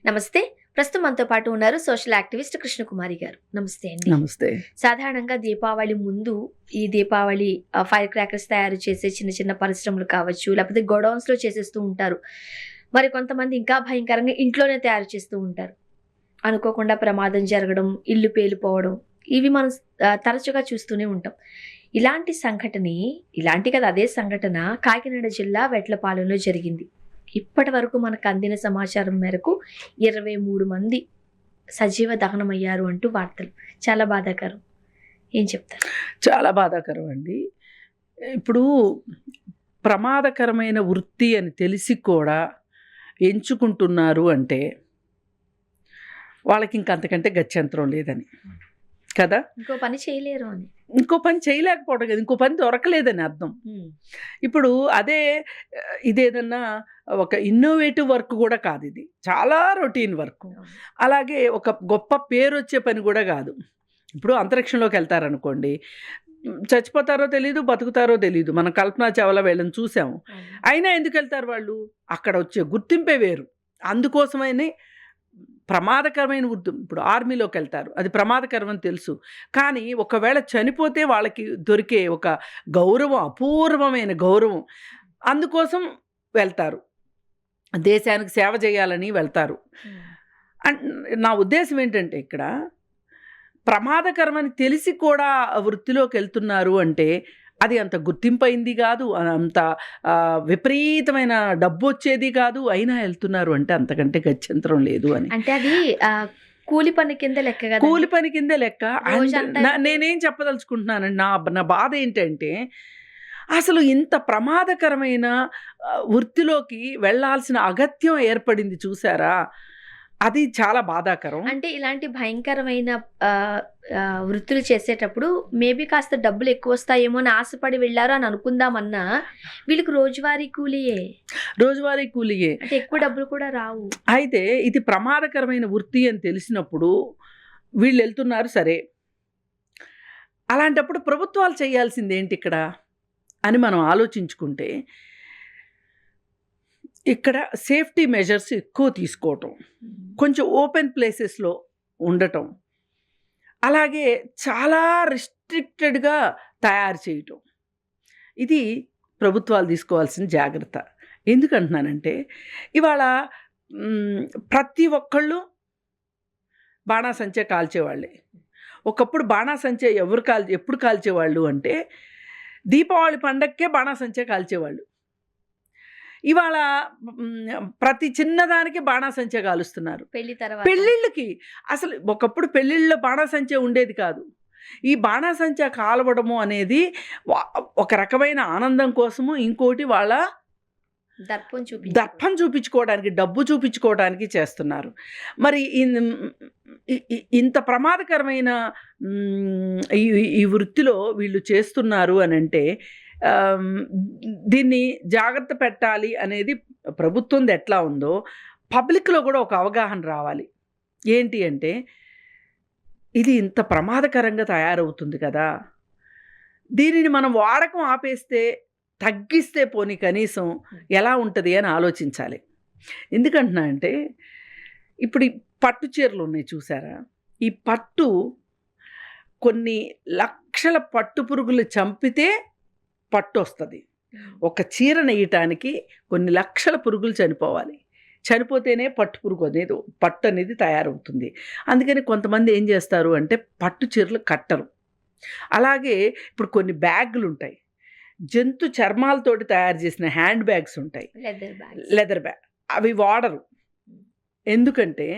నమస్తే. ప్రస్తుతం మనతో పాటు ఉన్నారు సోషల్ యాక్టివిస్ట్ కృష్ణకుమారి గారు. నమస్తే అండి. నమస్తే. సాధారణంగా దీపావళి ముందు ఈ దీపావళి ఫైర్ క్రాకర్స్ తయారు చేసే చిన్న చిన్న పరిశ్రమలు కావచ్చు, లేకపోతే గోడౌన్స్‌లో చేసేస్తూ ఉంటారు. మరి కొంతమంది ఇంకా భయంకరంగా ఇంట్లోనే తయారు చేస్తూ ఉంటారు. అనుకోకుండా ప్రమాదం జరగడం, ఇల్లు పేలిపోవడం ఇవి మనం తరచుగా చూస్తూనే ఉంటాం. అదే సంఘటన కాకినాడ జిల్లా వెట్లపాలెంలో జరిగింది. ఇప్పటి వరకు మనకు అందిన సమాచారం మేరకు 23 మంది సజీవ దహనమయ్యారు అంటూ వార్తలు. చాలా బాధాకరం. ఏం చెప్తారు? చాలా బాధాకరం అండి. ఇప్పుడు ప్రమాదకరమైన వృత్తి అని తెలిసి కూడా ఎంచుకుంటున్నారు అంటే వాళ్ళకి ఇంక అంతకంటే గత్యంతరం లేదని కదా. ఇంకో పని చేయలేరు అని. ఇంకో పని చేయలేకపోవడం కదా, ఇంకో పని దొరకలేదని అర్థం. ఇప్పుడు అదే ఇదేదన్నా ఒక ఇన్నోవేటివ్ వర్క్ కూడా కాదు, ఇది చాలా రొటీన్ వర్క్. అలాగే ఒక గొప్ప పేరు వచ్చే పని కూడా కాదు. ఇప్పుడు అంతరిక్షంలోకి వెళ్తారనుకోండి, చచ్చిపోతారో తెలీదు, బతుకుతారో తెలీదు. మనం కల్పనా చావ్లా వీళ్ళని చూసాము. అయినా ఎందుకు వెళ్తారు వాళ్ళు? అక్కడ వచ్చే గుర్తింపే వేరు. అందుకోసమని ప్రమాదకరమైన వృత్తి. ఇప్పుడు ఆర్మీలోకి వెళ్తారు, అది ప్రమాదకరం అని తెలుసు. కానీ ఒకవేళ చనిపోతే వాళ్ళకి దొరికే ఒక గౌరవం, అపూర్వమైన గౌరవం, అందుకోసం వెళ్తారు. దేశానికి సేవ చేయాలని వెళ్తారు. నా ఉద్దేశం ఏంటంటే, ఇక్కడ ప్రమాదకరమని తెలిసి కూడా వృత్తిలోకి వెళ్తున్నారు అంటే అది అంత గుర్తింపైంది కాదు, అంత విపరీతమైన డబ్బు వచ్చేది కాదు. అయినా వెళ్తున్నారు అంటే అంతకంటే గత్యంతరం లేదు అని. అంటే అది కూలి పని కింద లెక్క కదా. కూలి పని కింద లెక్క. నేనేం చెప్పదలుచుకుంటున్నానండి, నా బాధ ఏంటంటే, అసలు ఇంత ప్రమాదకరమైన వృత్తిలోకి వెళ్ళాల్సిన అగత్యం ఏర్పడింది చూసారా, అది చాలా బాధాకరం. అంటే ఇలాంటి భయంకరమైన వృత్తులు చేసేటప్పుడు మేబీ కాస్త డబ్బులు ఎక్కువ వస్తాయేమో అని ఆశపడి వెళ్ళారు అని అనుకుందామన్నా, వీళ్ళకి రోజువారీ కూలియే. అంటే ఎక్కువ డబ్బులు కూడా రావు. అయితే ఇది ప్రమాదకరమైన వృత్తి అని తెలిసినప్పుడు వీళ్ళు వెళ్తున్నారు, సరే. అలాంటప్పుడు ప్రభుత్వాలు చేయాల్సింది ఏంటి ఇక్కడ అని మనం ఆలోచించుకుంటే, ఇక్కడ సేఫ్టీ మెజర్స్ ఎక్కువ తీసుకోవటం, కొంచెం ఓపెన్ ప్లేసెస్లో ఉండటం, అలాగే చాలా రిస్ట్రిక్టెడ్గా తయారు చేయటం, ఇది ప్రభుత్వాలు తీసుకోవాల్సిన జాగ్రత్త. ఎందుకంటున్నానంటే, ఇవాళ ప్రతి ఒక్కళ్ళు బాణాసంచా కాల్చేవాళ్ళే. ఒకప్పుడు బాణాసంచా ఎప్పుడు కాల్చేవాళ్ళు అంటే దీపావళి పండగకే బాణాసంచా కాల్చేవాళ్ళు. ఇవాళ ప్రతి చిన్నదానికి బాణాసంచా కాలుస్తున్నారు. పెళ్ళిళ్ళకి అసలు ఒకప్పుడు పెళ్ళిళ్ళలో బాణాసంచా ఉండేది కాదు. ఈ బాణాసంచా కాలవడము అనేది ఒక రకమైన ఆనందం కోసము, ఇంకోటి వాళ్ళ దర్పం చూపించుకోవడానికి, డబ్బు చూపించుకోవడానికి చేస్తున్నారు. మరి ఇంత ప్రమాదకరమైన ఈ వృత్తిలో వీళ్ళు చేస్తున్నారు అని అంటే దీన్ని జాగ్రత్త పెట్టాలి అనేది ప్రభుత్వంది ఎట్లా ఉందో పబ్లిక్లో కూడా ఒక అవగాహన రావాలి. ఏంటి అంటే, ఇది ఇంత ప్రమాదకరంగా తయారవుతుంది కదా, దీనిని మనం వాడకం ఆపేస్తే, తగ్గిస్తే పోనీ కనీసం ఎలా ఉంటుంది అని ఆలోచించాలి. ఎందుకంటున్నా అంటే, ఇప్పుడు ఈ పట్టు చీరలు ఉన్నాయి చూసారా, ఈ పట్టు కొన్ని లక్షల పట్టు పురుగులు చంపితే పట్టు వస్తుంది. ఒక చీర నెయ్యటానికి కొన్ని లక్షల పురుగులు చనిపోతేనే పట్టు అనేది తయారవుతుంది. అందుకని కొంతమంది ఏం చేస్తారు అంటే పట్టు చీరలు కట్టరు. అలాగే ఇప్పుడు కొన్ని బ్యాగులు ఉంటాయి, జంతు చర్మాలతోటి తయారు చేసిన హ్యాండ్ బ్యాగ్స్ ఉంటాయి, లెదర్ బ్యాగ్, అవి వాడరు. ఎందుకంటే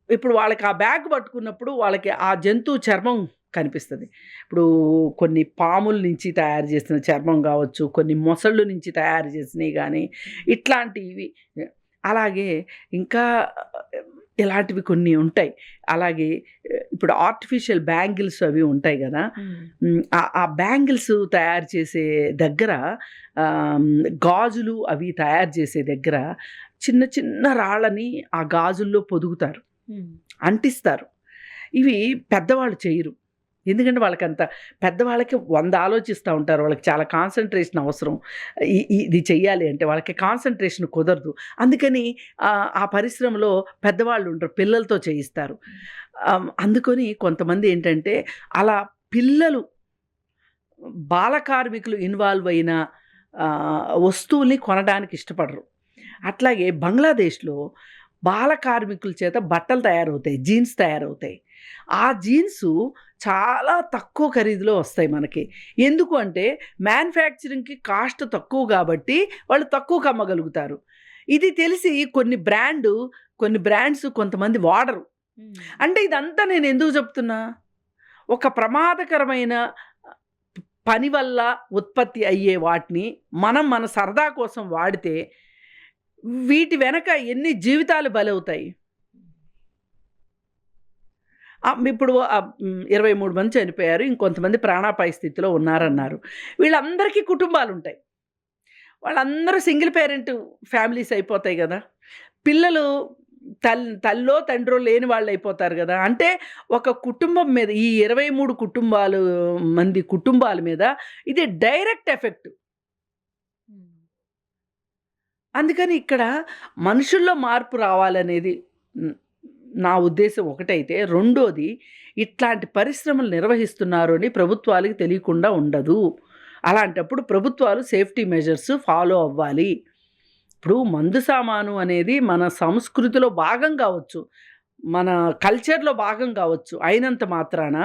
ఇప్పుడు వాళ్ళకి ఆ బ్యాగ్ పట్టుకున్నప్పుడు వాళ్ళకి ఆ జంతువు చర్మం కనిపిస్తుంది. ఇప్పుడు కొన్ని పాముల నుంచి తయారు చేసిన చర్మం కావచ్చు, కొన్ని మొసళ్ళు నుంచి తయారు చేసినవి కానీ ఇట్లాంటివి, అలాగే ఇంకా ఇలాంటివి కొన్ని ఉంటాయి. అలాగే ఇప్పుడు ఆర్టిఫిషియల్ బ్యాంగిల్స్ అవి ఉంటాయి కదా, ఆ బ్యాంగిల్స్ తయారు చేసే దగ్గర, గాజులు అవి తయారు చేసే దగ్గర చిన్న చిన్న రాళ్ళని ఆ గాజుల్లో పొదుగుతారు, అంటిస్తారు. ఇవి పెద్దవాళ్ళు చేయరు. ఎందుకంటే వాళ్ళకంత పెద్దవాళ్ళకి 100 ఆలోచిస్తూ ఉంటారు. వాళ్ళకి చాలా కాన్సంట్రేషన్ అవసరం. ఇది చెయ్యాలి అంటే వాళ్ళకి కాన్సంట్రేషన్ కుదరదు. అందుకని ఆ పరిశ్రమలో పెద్దవాళ్ళు ఉంటారు. పిల్లలతో చేయిస్తారు. అందుకని కొంతమంది ఏంటంటే అలా పిల్లలు బాల కార్మికులు ఇన్వాల్వ్ అయిన వస్తువుల్ని కొనడానికి ఇష్టపడరు. అట్లాగే బంగ్లాదేశ్‌లో బాల కార్మికుల చేత బట్టలు తయారవుతాయి. జీన్స్ తయారవుతాయి. ఆ జీన్సు చాలా తక్కువ ఖరీదులో వస్తాయి మనకి. ఎందుకు అంటే మ్యానుఫ్యాక్చరింగ్‌కి కాస్ట్ తక్కువ కాబట్టి వాళ్ళు తక్కువకి అమ్మగలుగుతారు. ఇది తెలిసి కొన్ని బ్రాండ్స్ కొంతమంది వాడరు. అంటే ఇదంతా నేను ఎందుకు చెప్తున్నా? ఒక ప్రమాదకరమైన పని వల్ల ఉత్పత్తి అయ్యే వాటిని మన సరదా కోసం వాడితే వీటి వెనక ఎన్ని జీవితాలు బలవుతాయి. ఇప్పుడు 23 మంది చనిపోయారు. ఇంకొంతమంది ప్రాణాపాయ స్థితిలో ఉన్నారన్నారు. వీళ్ళందరికీ కుటుంబాలుంటాయి. వాళ్ళందరూ సింగిల్ పేరెంట్ ఫ్యామిలీస్ అయిపోతాయి గదా! పిల్లలు తల్లో తండ్రో లేని వాళ్ళు అయిపోతారు గదా! అంటే ఒక కుటుంబం మీద ఈ 23 మంది కుటుంబాల మీద ఇది డైరెక్ట్ ఎఫెక్ట్. అందుకని ఇక్కడ మనుషుల్లో మార్పు రావాలనేది నా ఉద్దేశం ఒకటైతే, రెండోది ఇట్లాంటి పరిశ్రమలు నిర్వహిస్తున్నారు అని ప్రభుత్వాలకి తెలియకుండా ఉండదు. అలాంటప్పుడు ప్రభుత్వాలు సేఫ్టీ మెజర్స్ ఫాలో అవ్వాలి. ఇప్పుడు మందు సామాను అనేది మన సంస్కృతిలో భాగం కావచ్చు, మన కల్చర్‌లో భాగం కావచ్చు. అయినంత మాత్రాన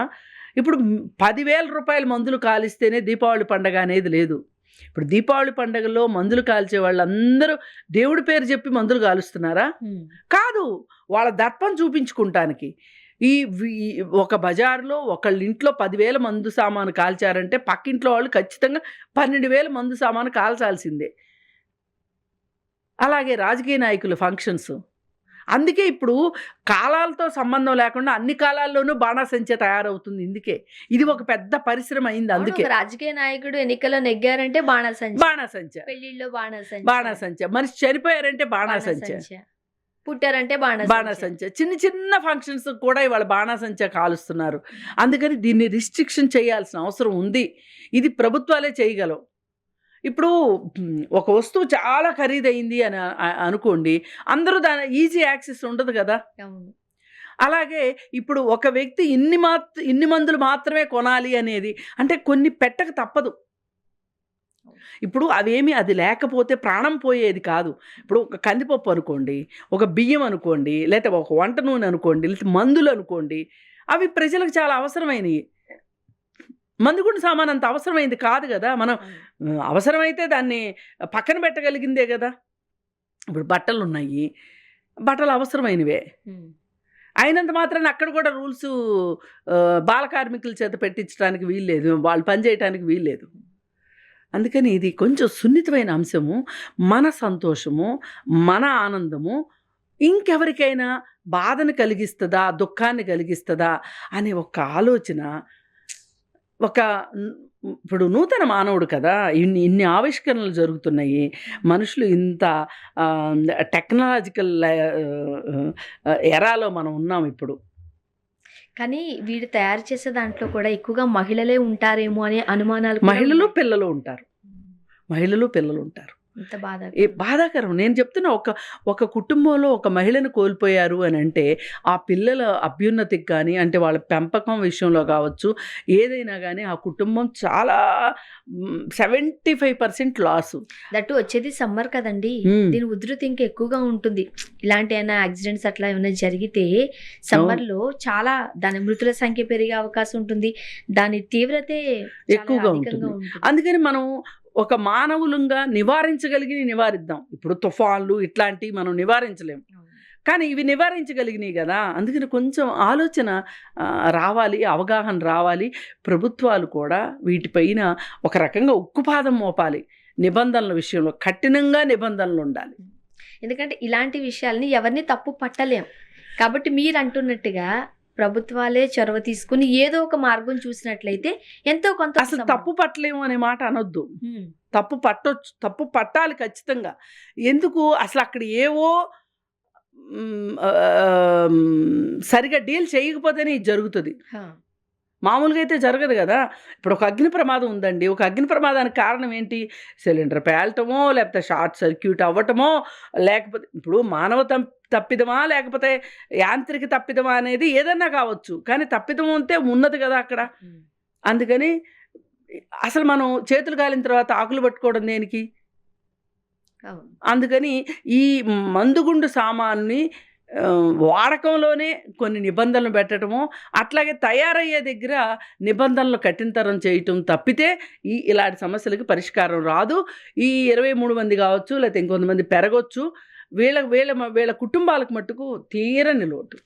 ఇప్పుడు 10,000 మందులు కాలిస్తేనే దీపావళి పండగ అనేది లేదు. ఇప్పుడు దీపావళి పండగలో మందులు కాల్చే వాళ్ళందరూ దేవుడి పేరు చెప్పి మందులు కాలుస్తున్నారా? కాదు. వాళ్ళ దర్పం చూపించుకుంటానికి. ఒక బజార్‌లో ఒకళ్ళింట్లో 10,000 మందు సామాను కాల్చారంటే పక్కింట్లో వాళ్ళు ఖచ్చితంగా 12,000 మందు సామాను కాల్చాల్సిందే. అలాగే రాజకీయ నాయకుల ఫంక్షన్స్. అందుకే ఇప్పుడు కాలాలతో సంబంధం లేకుండా అన్ని కాలాల్లోనూ బాణాసంచా తయారవుతుంది. ఇది ఒక పెద్ద పరిశ్రమ అయింది. అందుకే రాజకీయ నాయకుడు ఎన్నికల్లో నెగ్గారంటే బాణాసంచా, పెళ్లిళ్ళలో బాణాసంచా, మనిషి చనిపోయారంటే బాణాసంచా, పుట్టారంటే బాణాసంచా. చిన్న ఫంక్షన్స్ కూడా ఇవాళ బాణాసంచా కాలుస్తున్నారు. అందుకని దీన్ని రిస్ట్రిక్షన్ చేయాల్సిన అవసరం ఉంది. ఇది ప్రభుత్వాలే చేయగలవు. ఇప్పుడు ఒక వస్తువు చాలా ఖరీదైంది అని అనుకోండి, అందరూ దాని ఈజీ యాక్సెస్ ఉండదు కదా! అలాగే ఇప్పుడు ఒక వ్యక్తి ఇన్ని మందులు మాత్రమే కొనాలి అనేది అంటే కొన్ని పెట్టక తప్పదు. ఇప్పుడు అది లేకపోతే ప్రాణం పోయేది కాదు. ఇప్పుడు ఒక కందిపప్పు అనుకోండి, ఒక బియ్యం అనుకోండి, లేకపోతే ఒక వంట నూనె అనుకోండి, లేకపోతే మందులు అనుకోండి, అవి ప్రజలకు చాలా అవసరమైనవి. మందుగుండు సామాను అంత అవసరమైంది కాదు కదా! మనం అవసరమైతే దాన్ని పక్కన పెట్టగలిగిందే కదా! ఇప్పుడు బట్టలున్నాయి. బట్టలు అవసరమైనవే. అయినంత మాత్రాన అక్కడ కూడా రూల్సు బాల కార్మికుల చేత పెట్టించడానికి వీల్లేదు. వాళ్ళు పని చేయటానికి వీల్లేదు. అందుకని ఇది కొంచెం సున్నితమైన అంశము. మన సంతోషము, మన ఆనందము ఇంకెవరికైనా బాధను కలిగిస్తదా, దుఃఖాన్ని కలిగిస్తదా అనే ఒక ఆలోచన ఇప్పుడు నూతన మానవుడు కదా! ఇన్ని ఆవిష్కరణలు జరుగుతున్నాయి. మనుషులు ఇంత టెక్నాలజికల్ ఎరాలో మనం ఉన్నాం ఇప్పుడు. కానీ వీడు తయారు చేసే దాంట్లో కూడా ఎక్కువగా మహిళలే ఉంటారేమో అనే అనుమానాలు మహిళలు, పిల్లలు ఉంటారు. ఎంత బాధాకరం. నేను చెప్తున్నా, ఒక కుటుంబంలో ఒక మహిళను కోల్పోయారు అని అంటే ఆ పిల్లల అభ్యున్నతికి కానీ, అంటే వాళ్ళ పెంపకం విషయంలో కావచ్చు, ఏదైనా కానీ ఆ కుటుంబం చాలా 75% లాసు. దట్టు వచ్చేది సమ్మర్ కదండి. దీని ఉధృతి ఇంకా ఎక్కువగా ఉంటుంది. ఇలాంటి ఏమైనా యాక్సిడెంట్స్ అట్లా ఏమైనా జరిగితే సమ్మర్లో చాలా దాని మృతుల సంఖ్య పెరిగే అవకాశం ఉంటుంది. దాని తీవ్రతే ఎక్కువగా ఉంటుంది. అందుకని మనం ఒక మానవులంగా నివారిద్దాం. ఇప్పుడు తుఫాన్లు ఇట్లాంటివి మనం నివారించలేము, కానీ ఇవి నివారించగలిగినాయి కదా! అందుకని కొంచెం ఆలోచన రావాలి, అవగాహన రావాలి. ప్రభుత్వాలు కూడా వీటిపైన ఒక రకంగా ఉక్కుపాదం మోపాలి. నిబంధనల విషయంలో కఠినంగా నిబంధనలు ఉండాలి. ఎందుకంటే ఇలాంటి విషయాల్ని ఎవరిని తప్పు పట్టలేం. కాబట్టి మీరు అంటున్నట్టుగా ప్రభుత్వాలే చొరవ తీసుకుని ఏదో ఒక మార్గం చూసినట్లయితే ఎంతో కొంత. అసలు తప్పు పట్టలేము అనే మాట అనొద్దు. తప్పు పట్టాలి ఖచ్చితంగా. ఎందుకు అసలు అక్కడ ఏవో సరిగా డీల్ చేయకపోతేనే ఇది జరుగుతుంది. మామూలుగా అయితే జరగదు కదా. ఇప్పుడు ఒక అగ్ని ప్రమాదం ఉందండి. ఒక అగ్ని ప్రమాదానికి కారణం ఏంటి? సిలిండర్ పేలటమో, లేకపోతే షార్ట్ సర్క్యూట్ అవ్వటమో, లేకపోతే ఇప్పుడు మానవ తప్పిదమా, లేకపోతే యాంత్రిక తప్పిదమా అనేది ఏదన్నా కావచ్చు. కానీ తప్పిదం ఉంటే ఉన్నది కదా అక్కడ. అందుకని అసలు మనం చేతులు కాలిన తర్వాత ఆకులు పట్టుకోవడం దేనికి? అవును. అందుకని ఈ మందుగుండు సామాన్ని వాడకంలోనే కొన్ని నిబంధనలు పెట్టడము, అట్లాగే తయారయ్యే దగ్గర నిబంధనలు కఠినతరం చేయటం తప్పితే ఇలాంటి సమస్యలకి పరిష్కారం రాదు. ఈ 23 మంది కావచ్చు, లేకపోతే ఇంకొంతమంది పెరగొచ్చు. వీళ్ళ వీళ్ళ వీళ్ళ కుటుంబాలకు మట్టుకు తీరని లోటు.